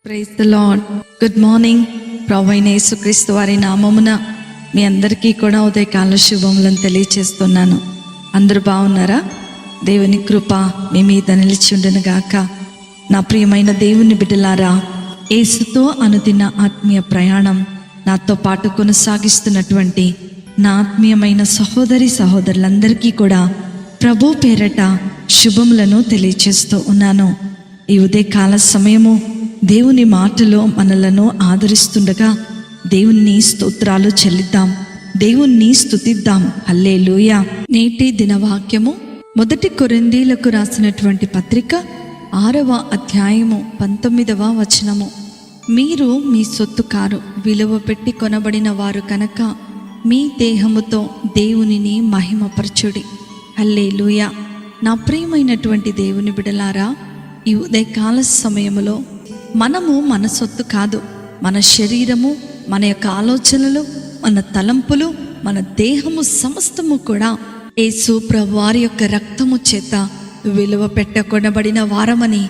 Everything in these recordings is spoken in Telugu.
Praise the lord. Good morning. ప్రభువైన యేసుక్రీస్తు వారి నామమున మీ అందరికీ కూడా ఉదయకాల శుభములను తెలియచేస్తున్నాను. అందరూ బాగున్నారా? దేవుని కృప మీ మీద నిలిచి ఉండును గాక. నా ప్రియమైన దేవుని బిడ్డలారా, యేసుతో అనుదిన ఆత్మీయ ప్రయాణం నాతో పాటు కొనసాగిస్తున్నటువంటి నా ఆత్మీయమైన సహోదరి సహోదరులందరికీ కూడా ప్రభు పేరట శుభములను తెలియచేస్తూ ఉన్నాను. ఈ ఉదయకాల సమయము దేవుని మాటలో మనలను ఆదరిస్తుండగా దేవుని స్తోత్రాలు చెల్లిద్దాం, దేవుణ్ణి స్తుతిద్దాం. హల్లెలూయా. నేటి దినవాక్యము 1 కొరింథీయులకు రాసినటువంటి పత్రిక 6వ అధ్యాయము 19వ వచనము. మీరు మీ సొత్తు కారు, విలువ పెట్టి కొనబడిన వారు కనుక మీ దేహముతో దేవునిని మహిమపరచుడి. హల్లెలూయా. నా ప్రియమైనటువంటి దేవుని బిడలారా, ఈ ఉదయకాల సమయములో మనము మన సొత్తు కాదు. మన శరీరము, మన యొక్క ఆలోచనలు, మన తలంపులు, మన దేహము సమస్తము కూడా యేసు ప్రభువారి యొక్క రక్తము చేత విలువ పెట్టకొనబడిన వారమని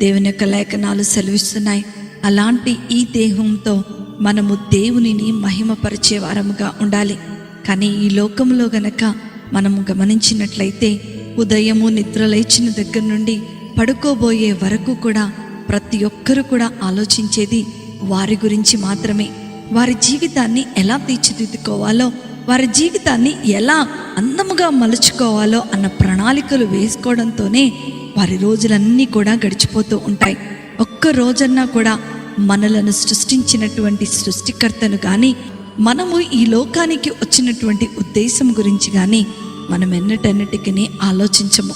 దేవుని యొక్క లేఖనాలు సెలవిస్తున్నాయి. అలాంటి ఈ దేహంతో మనము దేవునిని మహిమపరిచే వారముగా ఉండాలి. కానీ ఈ లోకంలో గనక మనము గమనించినట్లయితే ఉదయము నిద్ర లేచిన దగ్గర నుండి పడుకోబోయే వరకు కూడా ప్రతి ఒక్కరూ కూడా ఆలోచించేది వారి గురించి మాత్రమే. వారి జీవితాన్ని ఎలా తీర్చిదిద్దుకోవాలో, వారి జీవితాన్ని ఎలా అందముగా మలుచుకోవాలో అన్న ప్రణాళికలు వేసుకోవడంతోనే వారి రోజులన్నీ కూడా గడిచిపోతూ ఉంటాయి. ఒక్క రోజన్నా కూడా మనలను సృష్టించినటువంటి సృష్టికర్తను కానీ, మనము ఈ లోకానికి వచ్చినటువంటి ఉద్దేశం గురించి కానీ మనం ఎన్నటన్నిటికీ ఆలోచించము.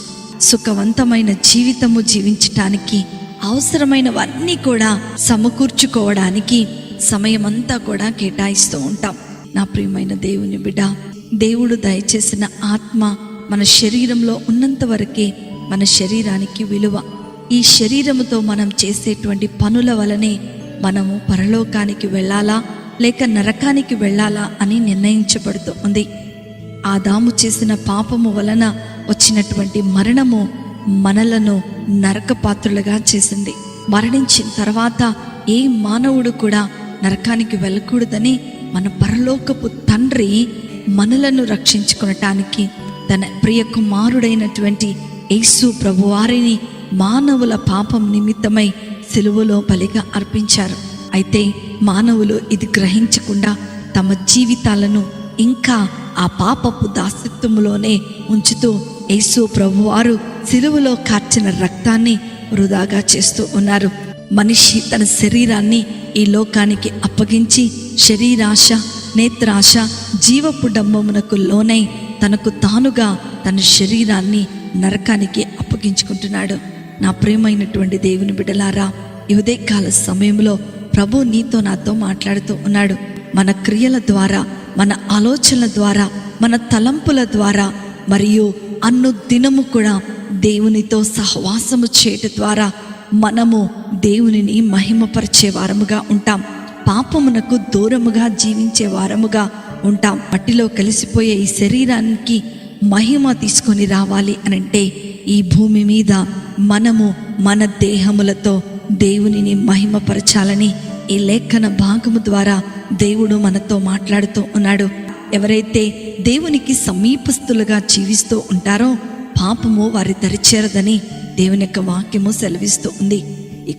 సుఖవంతమైన జీవితము జీవించటానికి అవసరమైనవన్నీ కూడా సమకూర్చుకోవడానికి సమయమంతా కూడా కేటాయిస్తూ ఉంటాం. నా ప్రియమైన దేవుని బిడ్డ, దేవుడు దయచేసిన ఆత్మ మన శరీరంలో ఉన్నంత వరకే మన శరీరానికి విలువ. ఈ శరీరముతో మనం చేసేటువంటి పనుల వలనే మనము పరలోకానికి వెళ్ళాలా లేక నరకానికి వెళ్ళాలా అని నిర్ణయించబడుతూ ఉంది. ఆదాము చేసిన పాపము వలన వచ్చినటువంటి మరణము మనలను నరకపాత్రులుగా చేసింది. మరణించిన తర్వాత ఏ మానవుడు కూడా నరకానికి వెళ్ళకూడదని మన పరలోకపు తండ్రి మనలను రక్షించుకొనటానికి తన ప్రియ కుమారుడైనటువంటి యేసు ప్రభువారిని మానవుల పాపం నిమిత్తమై సిలువలో బలిగా అర్పించారు. అయితే మానవులు ఇది గ్రహించకుండా తమ జీవితాలను ఇంకా ఆ పాపపు దాస్యత్వములోనే ఉంచుతూ యేసు ప్రభువారు సిలువలో కార్చిన రక్తాన్ని వృధాగా చేస్తూ ఉన్నారు. మనిషి తన శరీరాన్ని ఈ లోకానికి అప్పగించి శరీరాశ, నేత్రాశ, జీవపు డంబమునకు లోనై తనకు తానుగా తన శరీరాన్ని నరకానికి అప్పగించుకుంటున్నాడు. నా ప్రియమైనటువంటి దేవుని బిడ్డలారా, ఈ ఉదయకాల సమయంలో ప్రభు నీతో నాతో మాట్లాడుతూ ఉన్నాడు. మన క్రియల ద్వారా, మన ఆలోచనల ద్వారా, మన తలంపుల ద్వారా మరియు దినము కూడా దేవునితో సహవాసము చేయటం ద్వారా మనము దేవునిని మహిమపరిచే వారముగా ఉంటాం. పాపమునకు దూరముగా జీవించే వారముగా ఉంటాం. మట్టిలో కలిసిపోయే ఈ శరీరానికి మహిమ తీసుకొని రావాలి అనంటే ఈ భూమి మీద మనము మన దేహములతో దేవునిని మహిమపరచాలని ఈ లేఖన భాగము ద్వారా దేవుడు మనతో మాట్లాడుతూ ఉన్నాడు. ఎవరైతే దేవునికి సమీపస్తులుగా జీవిస్తూ ఉంటారో పాపము వారి దరిచేరదని దేవుని యొక్క వాక్యము సెలవిస్తూ ఉంది.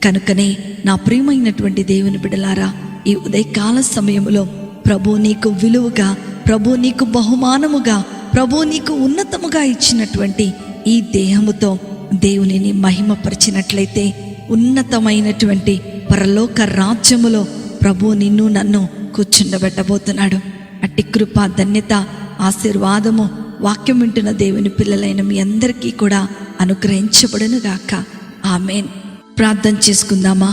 కనుకనే నా ప్రియమైనటువంటి దేవుని బిడ్డలారా, ఈ ఉదయకాల సమయంలో ప్రభు నీకు విలువగా, ప్రభు నీకు బహుమానముగా, ప్రభు నీకు ఉన్నతముగా ఇచ్చినటువంటి ఈ దేహముతో దేవునిని మహిమపరిచినట్లయితే ఉన్నతమైనటువంటి పరలోక రాజ్యములో ప్రభు నిన్ను నన్ను కూర్చుండబెట్టబోతున్నాడు. అట్టి కృప, ధన్యత, ఆశీర్వాదము వాక్యం వింటున్న దేవుని పిల్లలైన మీ అందరికీ కూడా అనుగ్రహించబడును గాక. ఆమేన్. ప్రార్థన చేసుకుందామా?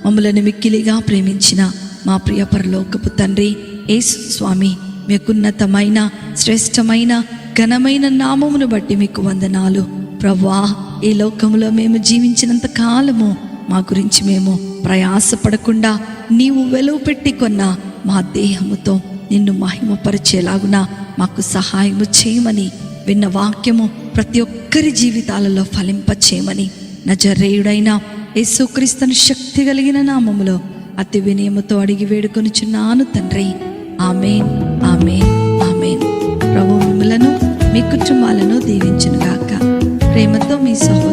మమ్మలను మిక్కిలిగా ప్రేమించిన మా ప్రియ పరలోకపు తండ్రి యేసు స్వామి, మీకున్నతమైన శ్రేష్టమైన ఘనమైన నామమును బట్టి మీకు వందనాలు ప్రభువా. ఈ లోకంలో మేము జీవించినంత కాలము మా గురించి మేము ప్రయాసపడకుండా నీవు వెలువ పెట్టి కొన్న మా దేహముతో నిన్ను మహిమపరిచేలాగున మాకు సహాయము చేయమని, విన్న వాక్యము ప్రతి ఒక్కరి జీవితాలలో ఫలింపచేయమని నజరేయుడైన యేసుక్రీస్తుని శక్తి కలిగిన నామములో అతి వినయముతో అడిగి వేడుకొనుచున్నాను తండ్రి. ఆమేన్, ఆమేన్, ఆమేన్. ప్రభు మిమ్మలను మీ కుటుంబాలను దీవించును గాక. ప్రేమతో మీ సహోదరు